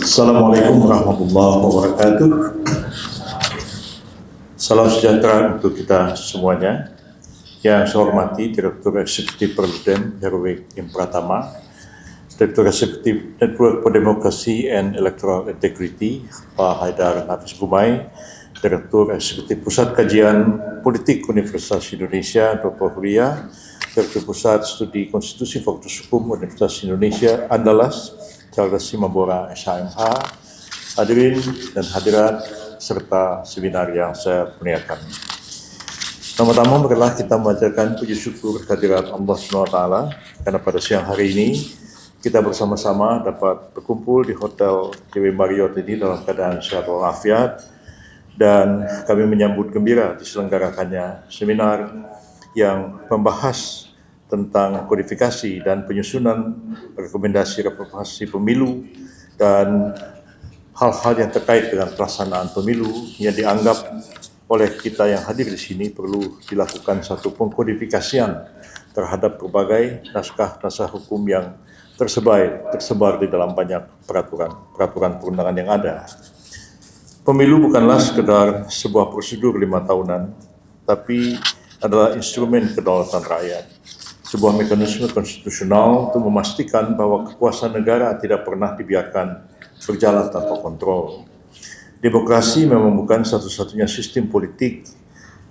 Assalamualaikum warahmatullahi wabarakatuh. Salam sejahtera untuk kita semuanya. Yang saya hormati Direktur Eksekutif Perludem Heruwik M. Pratama, Direktur Eksekutif Network for Democracy and Electoral Integrity Pak Haidar Nafis Gumai, Direktur Eksekutif Pusat Kajian Politik Universitas Indonesia Dr. Huria, Direktur Pusat Studi Konstitusi Fakultas Hukum Universitas Indonesia Andalas Charles Simabora SHMH, hadirin dan hadirat serta seminar yang saya muliakan. Pertama-tama marilah kita memanjatkan puji syukur kehadirat Allah SWT karena pada siang hari ini kita bersama-sama dapat berkumpul di Hotel JW Marriott ini dalam keadaan sehat walafiat, dan kami menyambut gembira diselenggarakannya seminar yang membahas tentang kodifikasi dan penyusunan rekomendasi reformasi pemilu dan hal-hal yang terkait dengan pelaksanaan pemilu yang dianggap oleh kita yang hadir di sini perlu dilakukan satu pengkodifikasian terhadap berbagai naskah-naskah hukum yang tersebar di dalam banyak peraturan perundangan yang ada. Pemilu bukanlah sekedar sebuah prosedur 5 tahunan, tapi adalah instrumen kedaulatan rakyat. Sebuah mekanisme konstitusional untuk memastikan bahwa kekuasaan negara tidak pernah dibiarkan berjalan tanpa kontrol. Demokrasi memang bukan satu-satunya sistem politik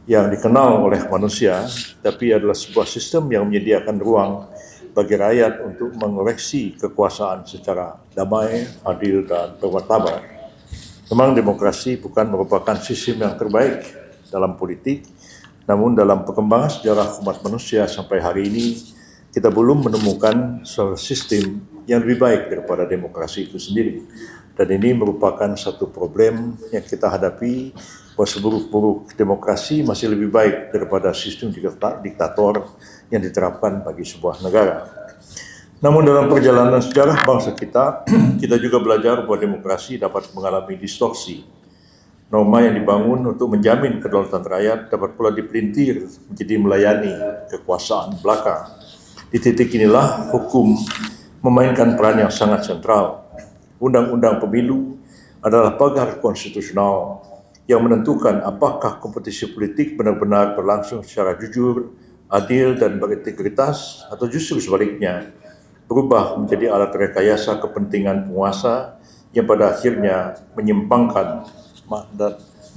yang dikenal oleh manusia, tapi adalah sebuah sistem yang menyediakan ruang bagi rakyat untuk mengoreksi kekuasaan secara damai, adil, dan bermartabat. Memang demokrasi bukan merupakan sistem yang terbaik dalam politik, namun dalam perkembangan sejarah umat manusia sampai hari ini, kita belum menemukan suatu sistem yang lebih baik daripada demokrasi itu sendiri. Dan ini merupakan satu problem yang kita hadapi, bahwa seburuk-buruk demokrasi masih lebih baik daripada sistem diktator yang diterapkan bagi sebuah negara. Namun dalam perjalanan sejarah bangsa kita, kita juga belajar bahwa demokrasi dapat mengalami distorsi. Norma yang dibangun untuk menjamin kedaulatan rakyat dapat pula dipelintir menjadi melayani kekuasaan belaka. Di titik inilah hukum memainkan peran yang sangat sentral. Undang-undang pemilu adalah pagar konstitusional yang menentukan apakah kompetisi politik benar-benar berlangsung secara jujur, adil, dan berintegritas, atau justru sebaliknya berubah menjadi alat rekayasa kepentingan penguasa yang pada akhirnya menyimpangkan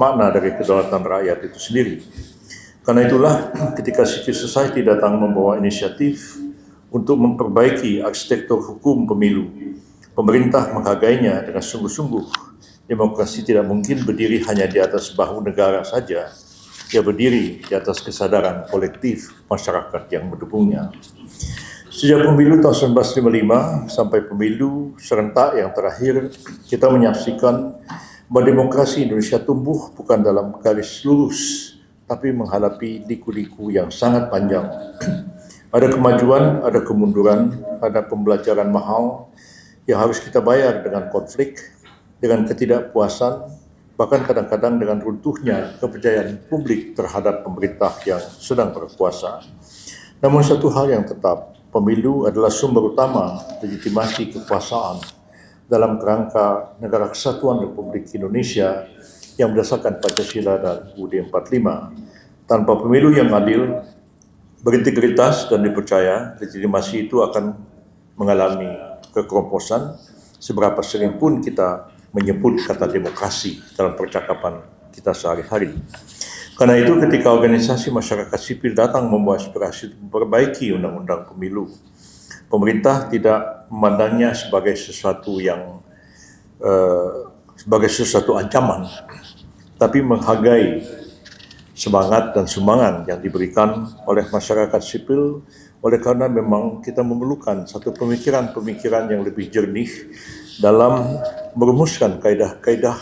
makna dari kedaulatan rakyat itu sendiri. Karena itulah ketika civil society datang membawa inisiatif untuk memperbaiki arsitektur hukum pemilu, pemerintah menghargainya dengan sungguh-sungguh. Demokrasi tidak mungkin berdiri hanya di atas bahu negara saja, ia berdiri di atas kesadaran kolektif masyarakat yang mendukungnya. Sejak pemilu tahun 1955 sampai pemilu serentak yang terakhir, kita menyaksikan bahwa demokrasi Indonesia tumbuh bukan dalam garis lurus, tapi menghadapi liku-liku yang sangat panjang. Ada kemajuan, ada kemunduran, ada pembelajaran mahal yang harus kita bayar dengan konflik, dengan ketidakpuasan, bahkan kadang-kadang dengan runtuhnya kepercayaan publik terhadap pemerintah yang sedang berkuasa. Namun satu hal yang tetap, pemilu adalah sumber utama legitimasi kekuasaan dalam kerangka Negara Kesatuan Republik Indonesia yang berdasarkan Pancasila dan UUD 45. Tanpa pemilu yang adil, berintegritas dan dipercaya, legitimasi itu akan mengalami kekeroposan, seberapa sering pun kita menyebut kata demokrasi dalam percakapan kita sehari-hari. Karena itu ketika organisasi masyarakat sipil datang membawa aspirasi memperbaiki undang-undang pemilu, pemerintah tidak memandangnya sebagai sesuatu ancaman, tapi menghargai semangat dan sumbangan yang diberikan oleh masyarakat sipil, oleh karena memang kita memerlukan satu pemikiran-pemikiran yang lebih jernih dalam merumuskan kaidah-kaidah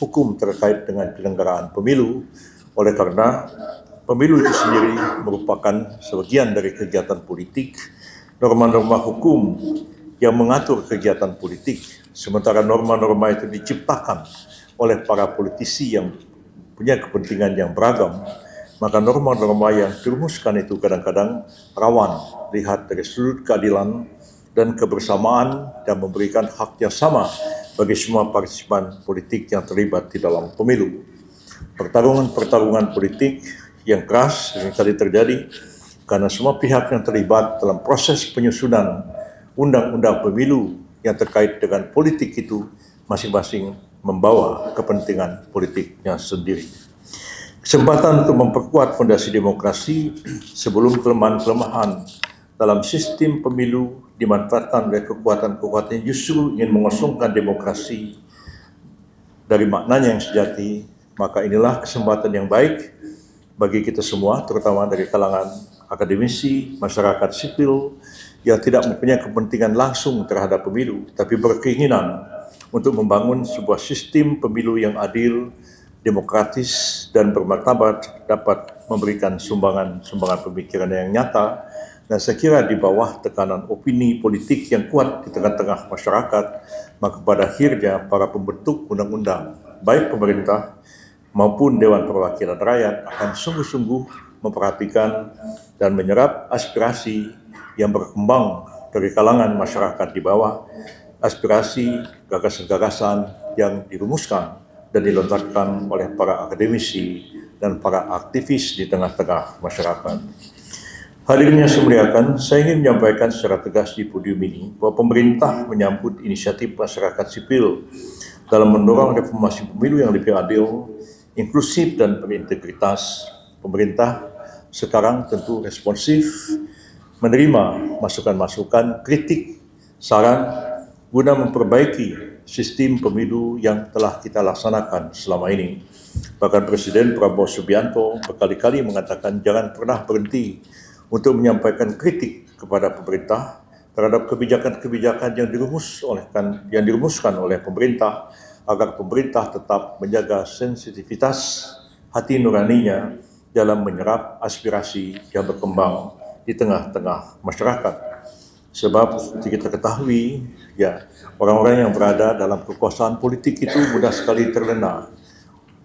hukum terkait dengan penyelenggaraan pemilu, oleh karena pemilu itu sendiri merupakan sebagian dari kegiatan politik, norma-norma hukum yang mengatur kegiatan politik, sementara norma-norma itu diciptakan oleh para politisi yang punya kepentingan yang beragam, maka norma-norma yang dirumuskan itu kadang-kadang rawan lihat dari sudut keadilan dan kebersamaan dan memberikan hak yang sama bagi semua partisipan politik yang terlibat di dalam pemilu. Pertarungan politik yang keras seringkali terjadi karena semua pihak yang terlibat dalam proses penyusunan undang-undang pemilu yang terkait dengan politik itu masing-masing membawa kepentingan politiknya sendiri. Kesempatan untuk memperkuat fondasi demokrasi sebelum kelemahan-kelemahan dalam sistem pemilu dimanfaatkan oleh kekuatan-kekuatan yang justru ingin mengosongkan demokrasi dari maknanya yang sejati, maka inilah kesempatan yang baik bagi kita semua, terutama dari kalangan akademisi, masyarakat sipil, yang tidak mempunyai kepentingan langsung terhadap pemilu, tapi berkeinginan untuk membangun sebuah sistem pemilu yang adil, demokratis, dan bermartabat, dapat memberikan sumbangan pemikiran yang nyata. Dan saya kira di bawah tekanan opini politik yang kuat di tengah-tengah masyarakat, maka pada akhirnya para pembentuk undang-undang, baik pemerintah maupun Dewan Perwakilan Rakyat, akan sungguh-sungguh memperhatikan dan menyerap aspirasi yang berkembang dari kalangan masyarakat di bawah, aspirasi, gagasan-gagasan yang dirumuskan dan dilontarkan oleh para akademisi dan para aktivis di tengah-tengah masyarakat. Hadirin yang saya muliakan, saya ingin menyampaikan secara tegas di podium ini bahwa pemerintah menyambut inisiatif masyarakat sipil dalam mendorong reformasi pemilu yang lebih adil, inklusif, dan berintegritas. Pemerintah sekarang tentu responsif, menerima masukan-masukan, kritik, saran, guna memperbaiki sistem pemilu yang telah kita laksanakan selama ini. Bahkan Presiden Prabowo Subianto berkali-kali mengatakan jangan pernah berhenti untuk menyampaikan kritik kepada pemerintah terhadap kebijakan-kebijakan yang dirumuskan oleh pemerintah, agar pemerintah tetap menjaga sensitivitas hati nuraninya dalam menyerap aspirasi yang berkembang di tengah-tengah masyarakat. Sebab seperti kita ketahui, ya, orang-orang yang berada dalam kekuasaan politik itu mudah sekali terlena.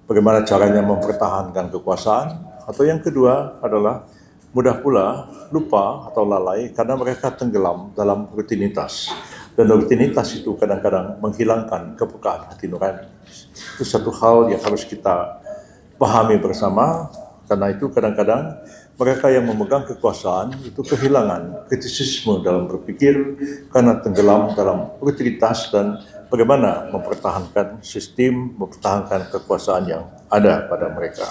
Bagaimana caranya mempertahankan kekuasaan? Atau yang kedua adalah mudah pula lupa atau lalai karena mereka tenggelam dalam rutinitas. Dan rutinitas itu kadang-kadang menghilangkan kepekaan hati nurani. Itu satu hal yang harus kita pahami bersama, karena itu kadang-kadang mereka yang memegang kekuasaan itu kehilangan kritisisme dalam berpikir karena tenggelam dalam rutinitas dan bagaimana mempertahankan sistem, mempertahankan kekuasaan yang ada pada mereka.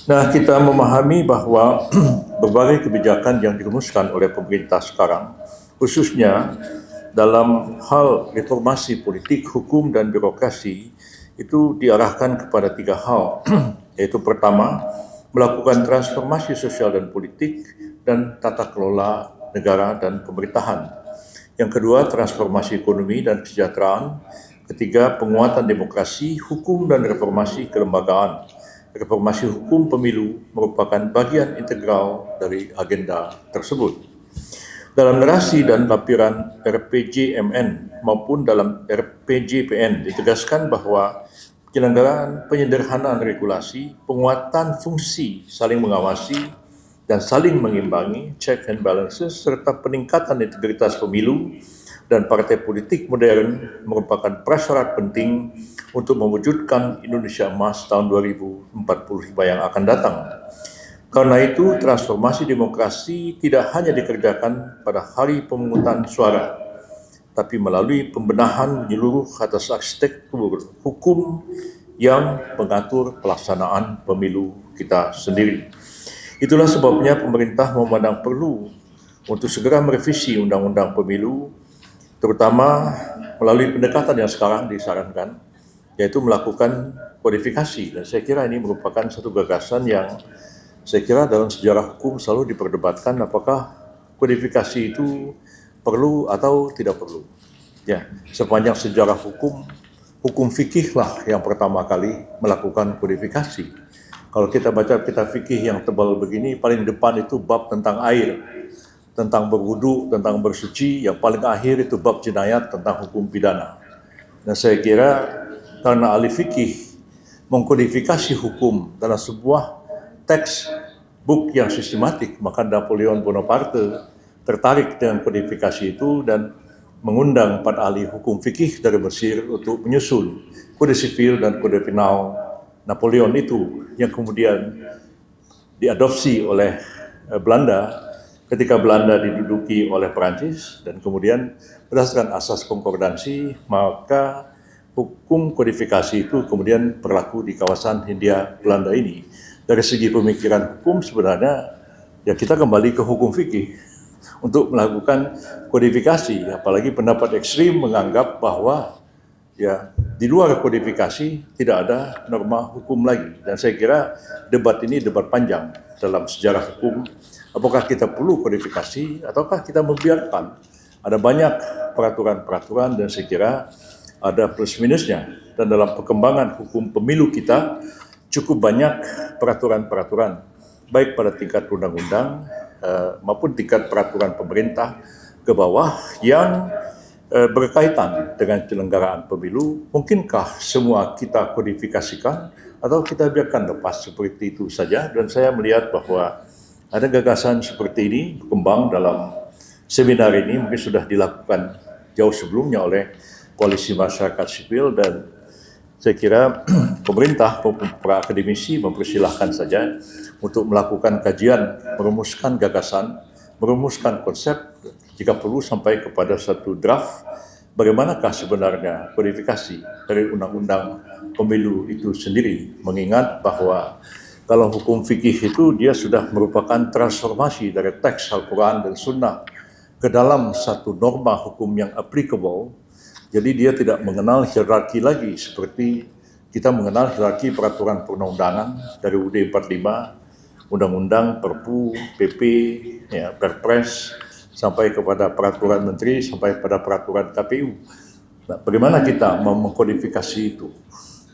Nah, kita memahami bahwa berbagai kebijakan yang dirumuskan oleh pemerintah sekarang, khususnya dalam hal reformasi politik, hukum, dan birokrasi, itu diarahkan kepada 3 hal, yaitu pertama, melakukan transformasi sosial dan politik dan tata kelola negara dan pemerintahan. Yang kedua, transformasi ekonomi dan kesejahteraan. Ketiga, penguatan demokrasi, hukum, dan reformasi kelembagaan. Reformasi hukum pemilu merupakan bagian integral dari agenda tersebut. Dalam narasi dan lampiran RPJMN maupun dalam RPJPN ditegaskan bahwa penyederhanaan regulasi, penguatan fungsi saling mengawasi dan saling mengimbangi, check and balances, serta peningkatan integritas pemilu dan partai politik modern merupakan prasyarat penting untuk mewujudkan Indonesia Emas tahun 2045 yang akan datang. Karena itu, transformasi demokrasi tidak hanya dikerjakan pada hari pemungutan suara, tapi melalui pembenahan menyeluruh atas arsitektur hukum yang mengatur pelaksanaan pemilu kita sendiri. Itulah sebabnya pemerintah memandang perlu untuk segera merevisi Undang-Undang Pemilu, terutama melalui pendekatan yang sekarang disarankan, yaitu melakukan kodifikasi. Dan saya kira ini merupakan satu gagasan yang saya kira dalam sejarah hukum selalu diperdebatkan apakah kodifikasi itu perlu atau tidak perlu. Ya, sepanjang sejarah hukum fikih lah yang pertama kali melakukan kodifikasi. Kalau kita baca kitab fikih yang tebal begini, paling depan itu bab tentang air, tentang berwudu, tentang bersuci, yang paling akhir itu bab jinayat tentang hukum pidana. Dan saya kira karena ahli fikih mengkodifikasi hukum dalam sebuah teks book yang sistematik, maka Napoleon Bonaparte tertarik dengan kodifikasi itu dan mengundang 4 ahli hukum fikih dari Mesir untuk menyusun kode sipil dan kode penal Napoleon itu, yang kemudian diadopsi oleh Belanda ketika Belanda diduduki oleh Perancis, dan kemudian berdasarkan asas konkordansi maka hukum kodifikasi itu kemudian berlaku di kawasan Hindia Belanda ini. Dari segi pemikiran hukum sebenarnya ya kita kembali ke hukum fikih untuk melakukan kodifikasi, apalagi pendapat ekstrim menganggap bahwa ya di luar kodifikasi tidak ada norma hukum lagi. Dan saya kira debat ini debat panjang dalam sejarah hukum. Apakah kita perlu kodifikasi ataukah kita membiarkan? Ada banyak peraturan-peraturan dan saya kira ada plus minusnya. Dan dalam perkembangan hukum pemilu kita cukup banyak peraturan-peraturan baik pada tingkat undang-undang maupun tingkat peraturan pemerintah ke bawah yang berkaitan dengan penyelenggaraan pemilu. Mungkinkah semua kita kodifikasikan atau kita biarkan lepas seperti itu saja? Dan saya melihat bahwa ada gagasan seperti ini berkembang dalam seminar ini, mungkin sudah dilakukan jauh sebelumnya oleh koalisi masyarakat sipil, dan saya kira pemerintah maupun para akademisi mempersilahkan saja untuk melakukan kajian, merumuskan gagasan, merumuskan konsep, jika perlu sampai kepada satu draft bagaimanakah sebenarnya kodifikasi dari undang-undang pemilu itu sendiri, mengingat bahwa kalau hukum fikih itu dia sudah merupakan transformasi dari teks Al-Quran dan Sunnah ke dalam satu norma hukum yang applicable. Jadi dia tidak mengenal hierarki lagi seperti kita mengenal hierarki peraturan perundang-undangan dari UUD 45, Undang-Undang, Perpu, PP, ya, Perpres, sampai kepada peraturan menteri, sampai pada peraturan KPU. Nah, bagaimana kita mengkodifikasi itu?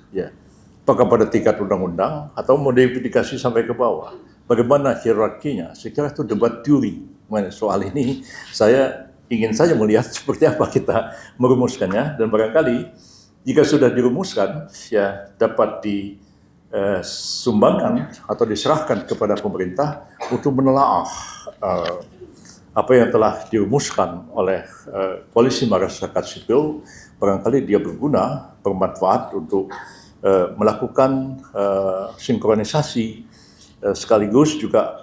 Ya, apakah pada tingkat undang-undang atau modifikasi sampai ke bawah? Bagaimana hierarkinya? Saya kira itu debat teori. Soal ini saya ingin saja melihat seperti apa kita merumuskannya, dan barangkali jika sudah dirumuskan ya dapat disumbangkan atau diserahkan kepada pemerintah untuk menelaah apa yang telah dirumuskan oleh koalisi masyarakat sipil. Barangkali dia berguna, bermanfaat untuk melakukan sinkronisasi sekaligus juga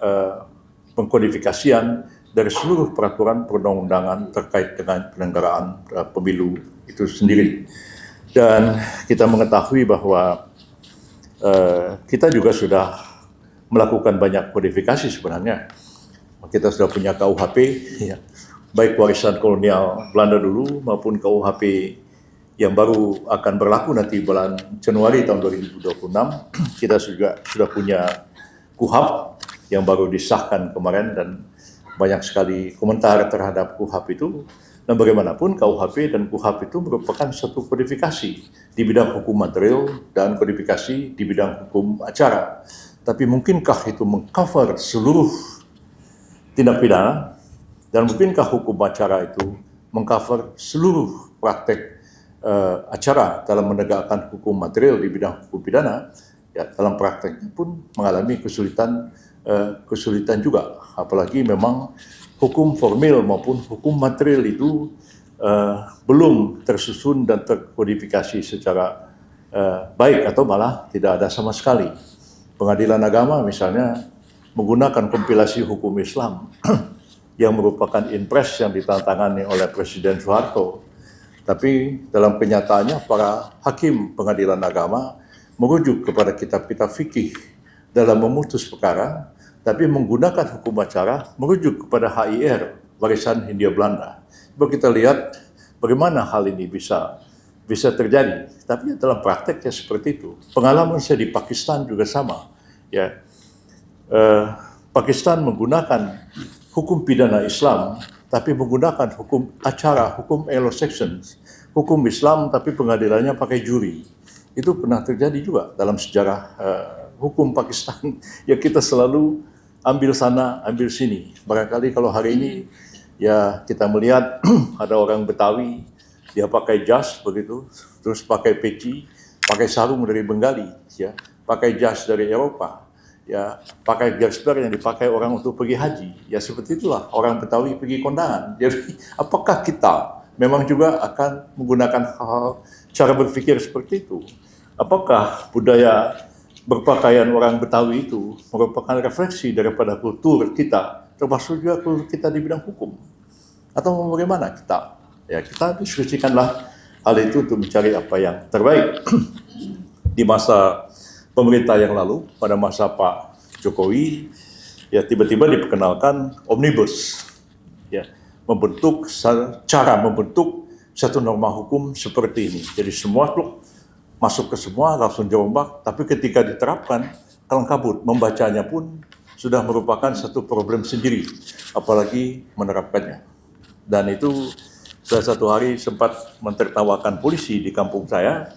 pengkodifikasian dari seluruh peraturan perundang-undangan terkait dengan penyelenggaraan pemilu itu sendiri. Dan kita mengetahui bahwa kita juga sudah melakukan banyak kodifikasi sebenarnya. Kita sudah punya KUHP, ya, baik warisan kolonial Belanda dulu maupun KUHP yang baru akan berlaku nanti bulan Januari tahun 2026. Kita juga sudah punya KUHP yang baru disahkan kemarin, dan banyak sekali komentar terhadap KUHP itu. Dan bagaimanapun KUHP dan KUHP itu merupakan satu kodifikasi di bidang hukum material dan kodifikasi di bidang hukum acara. Tapi mungkinkah itu mengcover seluruh tindak pidana, dan mungkinkah hukum acara itu mengcover seluruh praktek acara dalam menegakkan hukum material di bidang hukum pidana? Ya, dalam prakteknya pun mengalami kesulitan juga, apalagi memang hukum formil maupun hukum material itu belum tersusun dan terkodifikasi secara baik atau malah tidak ada sama sekali. Pengadilan agama misalnya menggunakan kompilasi hukum Islam yang merupakan impres yang ditandatangani oleh Presiden Soeharto, tapi dalam kenyataannya para hakim pengadilan agama merujuk kepada kitab-kitab fikih dalam memutus perkara, tapi menggunakan hukum acara merujuk kepada HIR, warisan Hindia Belanda. Coba kita lihat bagaimana hal ini bisa terjadi. Tapi dalam prakteknya seperti itu. Pengalaman saya di Pakistan juga sama. Ya, Pakistan menggunakan hukum pidana Islam, tapi menggunakan hukum acara, hukum Anglo-Saxon, hukum Islam, tapi pengadilannya pakai juri. Itu pernah terjadi juga dalam sejarah hukum Pakistan. Ya, kita selalu ambil sana, ambil sini. Barangkali kalau hari ini ya kita melihat ada orang Betawi, dia pakai jas begitu, terus pakai peci, pakai sarung dari Bengali, ya, pakai jas dari Eropa, ya, pakai gesper yang dipakai orang untuk pergi haji. Ya seperti itulah orang Betawi pergi kondangan. Jadi apakah kita memang juga akan menggunakan hal cara berpikir seperti itu. Apakah budaya berpakaian orang Betawi itu merupakan refleksi daripada kultur kita, termasuk juga kultur kita di bidang hukum? Atau bagaimana kita? Ya, kita diskusikanlah hal itu untuk mencari apa yang terbaik. Di masa pemerintah yang lalu, pada masa Pak Jokowi, ya tiba-tiba diperkenalkan omnibus, ya cara membentuk satu norma hukum seperti ini. Jadi semua masuk ke semua langsung dirombak, tapi ketika diterapkan kalang kabut, membacanya pun sudah merupakan satu problem sendiri, apalagi menerapkannya. Dan itu saya satu hari sempat mentertawakan polisi di kampung saya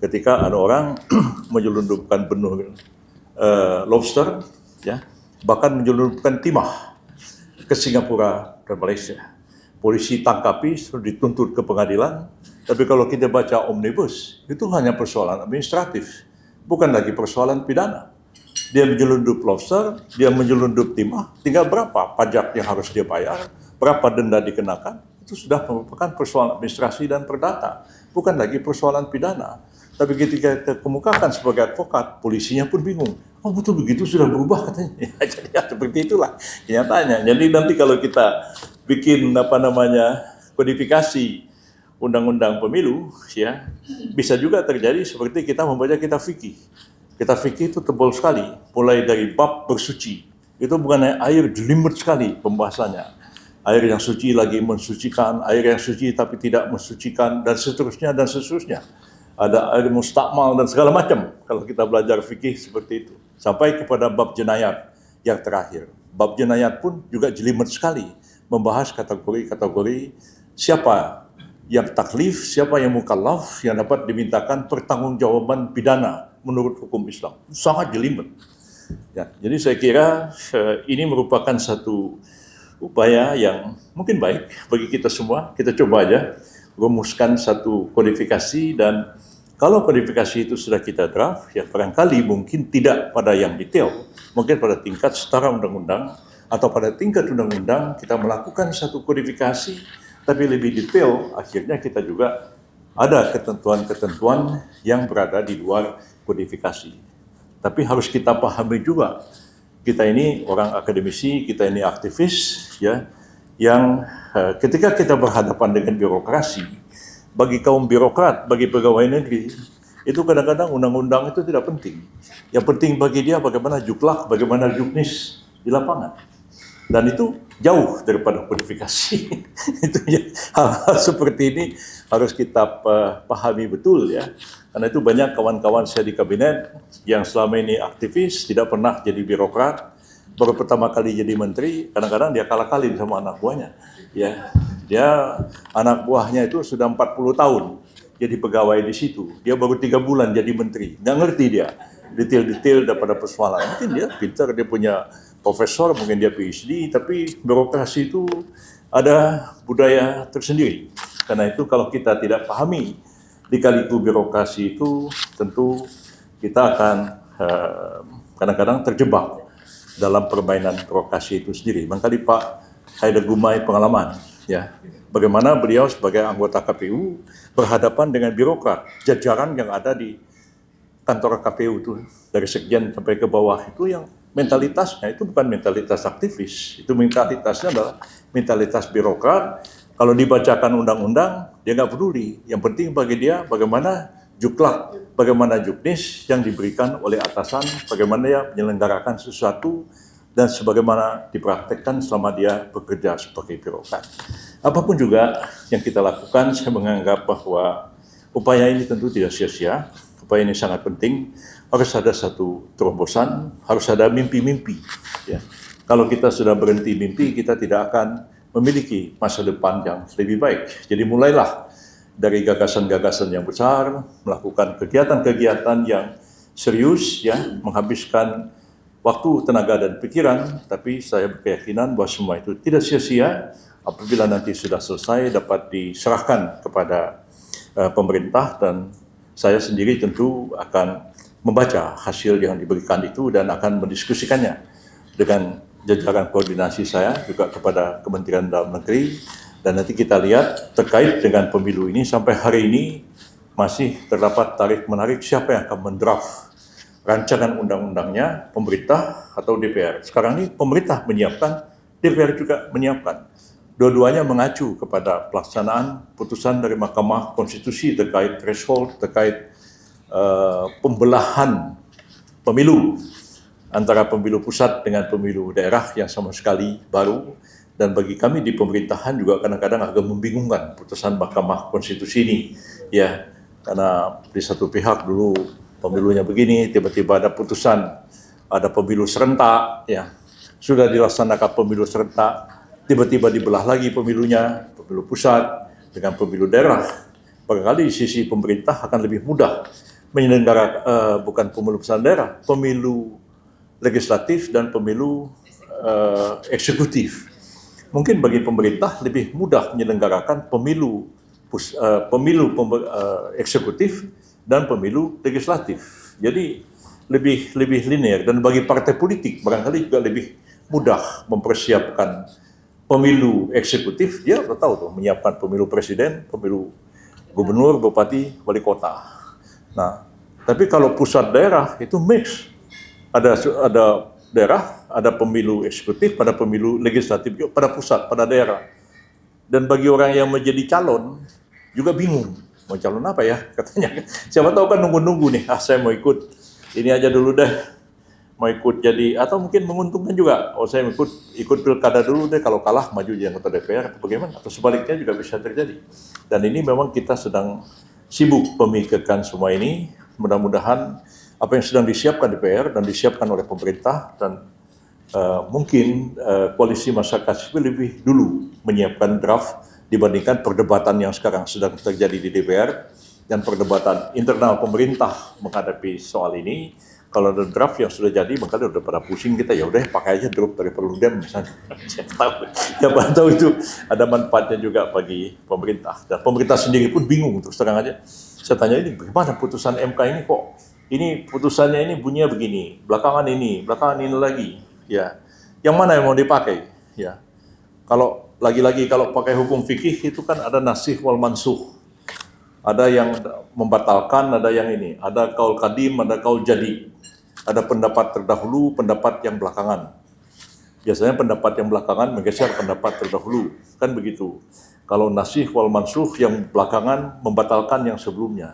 ketika ada orang menyelundupkan benur lobster, ya, bahkan menyelundupkan timah ke Singapura dan Malaysia. Polisi tangkapi, sudah dituntut ke pengadilan, tapi kalau kita baca omnibus, itu hanya persoalan administratif, bukan lagi persoalan pidana. Dia menyelundup lobster, dia menyelundup timah, tinggal berapa pajak yang harus dia bayar, berapa denda dikenakan, itu sudah merupakan persoalan administrasi dan perdata, bukan lagi persoalan pidana. Tapi ketika kita kemukakan sebagai advokat, polisinya pun bingung. Oh betul begitu sudah berubah katanya. Ya, jadi ya, seperti itulah kenyataannya. Jadi nanti kalau kita bikin kodifikasi undang-undang pemilu, ya bisa juga terjadi seperti kita membaca kitab fikih. Kitab fikih itu tebal sekali, mulai dari bab bersuci. Itu bukan air jelimet sekali pembahasannya. Air yang suci lagi mensucikan, air yang suci tapi tidak mensucikan, dan seterusnya dan seterusnya. Ada air mustakmal dan segala macam kalau kita belajar fikih seperti itu. Sampai kepada bab jenayat yang terakhir. Bab jenayat pun juga jelimet sekali, membahas kategori-kategori siapa yang taklif, siapa yang mukallaf, yang dapat dimintakan pertanggungjawaban pidana menurut hukum Islam. Sangat jelimet. Ya, jadi saya kira ini merupakan satu upaya yang mungkin baik bagi kita semua. Kita coba aja rumuskan satu kodifikasi, dan kalau kodifikasi itu sudah kita draft, ya barangkali mungkin tidak pada yang detail, mungkin pada tingkat setara undang-undang, atau pada tingkat undang-undang kita melakukan satu kodifikasi, tapi lebih detail, akhirnya kita juga ada ketentuan-ketentuan yang berada di luar kodifikasi. Tapi harus kita pahami juga, kita ini orang akademisi, kita ini aktivis, ya, yang ketika kita berhadapan dengan birokrasi, bagi kaum birokrat, bagi pegawai negeri, itu kadang-kadang undang-undang itu tidak penting. Yang penting bagi dia bagaimana juklak, bagaimana juknis di lapangan. Dan itu jauh daripada kodifikasi. Itu ya, hal-hal seperti ini harus kita pahami betul, ya. Karena itu banyak kawan-kawan saya di kabinet yang selama ini aktivis, tidak pernah jadi birokrat, baru pertama kali jadi menteri, kadang-kadang dia kalah-kalin sama anak buahnya. Ya, dia anak buahnya itu sudah 40 tahun jadi pegawai di situ. Dia baru 3 bulan jadi menteri. Nggak ngerti dia detail-detail daripada persoalan. Mungkin dia pintar, dia punya profesor, mungkin dia PhD, tapi birokrasi itu ada budaya tersendiri. Karena itu kalau kita tidak pahami lika-liku birokrasi itu, tentu kita akan kadang-kadang terjebak dalam permainan birokrasi itu sendiri. Makanya Pak Haidar Gumai pengalaman, ya, bagaimana beliau sebagai anggota KPU berhadapan dengan birokrat, jajaran yang ada di kantor KPU itu, dari sekjen sampai ke bawah, itu yang mentalitasnya itu bukan mentalitas aktivis, itu mentalitasnya adalah mentalitas birokrat. Kalau dibacakan undang-undang, dia nggak peduli. Yang penting bagi dia bagaimana juklak, bagaimana juknis yang diberikan oleh atasan, bagaimana dia menyelenggarakan sesuatu, dan sebagaimana dipraktekkan selama dia bekerja sebagai birokrat. Apapun juga yang kita lakukan, saya menganggap bahwa upaya ini tentu tidak sia-sia. Upaya ini sangat penting. Harus ada satu terobosan, harus ada mimpi-mimpi. Ya. Kalau kita sudah berhenti mimpi, kita tidak akan memiliki masa depan yang lebih baik. Jadi mulailah dari gagasan-gagasan yang besar, melakukan kegiatan-kegiatan yang serius, ya, menghabiskan waktu, tenaga, dan pikiran, tapi saya berkeyakinan bahwa semua itu tidak sia-sia. Apabila nanti sudah selesai, dapat diserahkan kepada pemerintah, dan saya sendiri tentu akan membaca hasil yang diberikan itu dan akan mendiskusikannya dengan jajaran koordinasi saya, juga kepada Kementerian Dalam Negeri, Dan nanti kita lihat terkait dengan pemilu ini sampai hari ini masih terdapat tarik-menarik siapa yang akan mendraft rancangan undang-undangnya, pemerintah atau DPR. Sekarang ini pemerintah menyiapkan, DPR juga menyiapkan. Dua-duanya mengacu kepada pelaksanaan putusan dari Mahkamah Konstitusi terkait threshold, terkait pembelahan pemilu antara pemilu pusat dengan pemilu daerah yang sama sekali baru. Dan bagi kami di pemerintahan juga kadang-kadang agak membingungkan putusan Mahkamah Konstitusi ini, ya, karena di satu pihak dulu pemilunya begini, tiba-tiba ada putusan, ada pemilu serentak, ya, sudah dilaksanakan pemilu serentak, tiba-tiba dibelah lagi pemilunya, pemilu pusat dengan pemilu daerah. Barangkali di sisi pemerintah akan lebih mudah menyelenggarakan bukan pemilu pusat daerah, pemilu legislatif dan pemilu eksekutif. Mungkin bagi pemerintah lebih mudah menyelenggarakan pemilu eksekutif dan pemilu legislatif. Jadi lebih linear, dan bagi partai politik barangkali juga lebih mudah mempersiapkan pemilu eksekutif. Dia udah tahu tuh menyiapkan pemilu presiden, pemilu gubernur, bupati, wali kota. Nah, tapi kalau pusat daerah itu mix. Ada daerah, ada pemilu eksekutif, pada pemilu legislatif juga, pada pusat, pada daerah. Dan bagi orang yang menjadi calon juga bingung, mau calon apa ya katanya. Siapa tahu kan nunggu-nunggu nih, saya mau ikut ini aja dulu deh, mau ikut jadi, atau mungkin menguntungkan juga, saya ikut pilkada dulu deh, kalau kalah maju jadi anggota DPR, atau bagaimana, atau sebaliknya juga bisa terjadi. Dan ini memang kita sedang sibuk memikirkan semua ini. Mudah-mudahan apa yang sedang disiapkan DPR dan disiapkan oleh pemerintah dan mungkin koalisi masyarakat sipil lebih dulu menyiapkan draft dibandingkan perdebatan yang sekarang sedang terjadi di DPR dan perdebatan internal pemerintah menghadapi soal ini. Kalau ada draft yang sudah jadi, maka udah pada pusing kita, ya udah pakai aja draft dari Perludem misalnya. Siapa tahu itu ada manfaatnya juga bagi pemerintah. Dan pemerintah sendiri pun bingung, terus terang aja. Saya tanya ini, bagaimana putusan MK ini kok? Ini putusannya ini bunyinya begini, belakangan ini lagi, ya. Yang mana yang mau dipakai, ya? Kalau lagi-lagi kalau pakai hukum fikih itu kan ada nasikh wal mansukh, ada yang membatalkan, ada yang ini, ada kaul kadim, ada kaul jadi, ada pendapat terdahulu, pendapat yang belakangan. Biasanya pendapat yang belakangan menggeser pendapat terdahulu, kan begitu. Kalau nasikh wal mansukh yang belakangan membatalkan yang sebelumnya.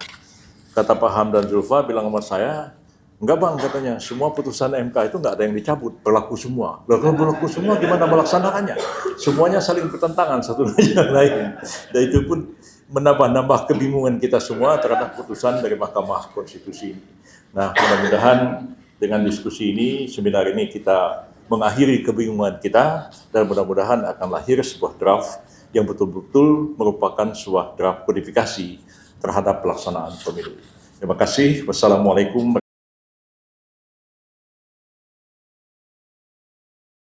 Kata Pak Hamdan Zulfa bilang sama saya, enggak bang, katanya, semua putusan MK itu enggak ada yang dicabut, berlaku semua. Kalau berlaku semua, gimana melaksanakannya? Semuanya saling bertentangan satu dengan yang lain. Dan itu pun menambah-nambah kebingungan kita semua terhadap putusan dari Mahkamah Konstitusi ini. Nah, mudah-mudahan dengan diskusi ini, seminar ini kita mengakhiri kebingungan kita, dan mudah-mudahan akan lahir sebuah draft yang betul-betul merupakan sebuah draft kodifikasi terhadap pelaksanaan pemilu. Terima kasih. Wassalamualaikum.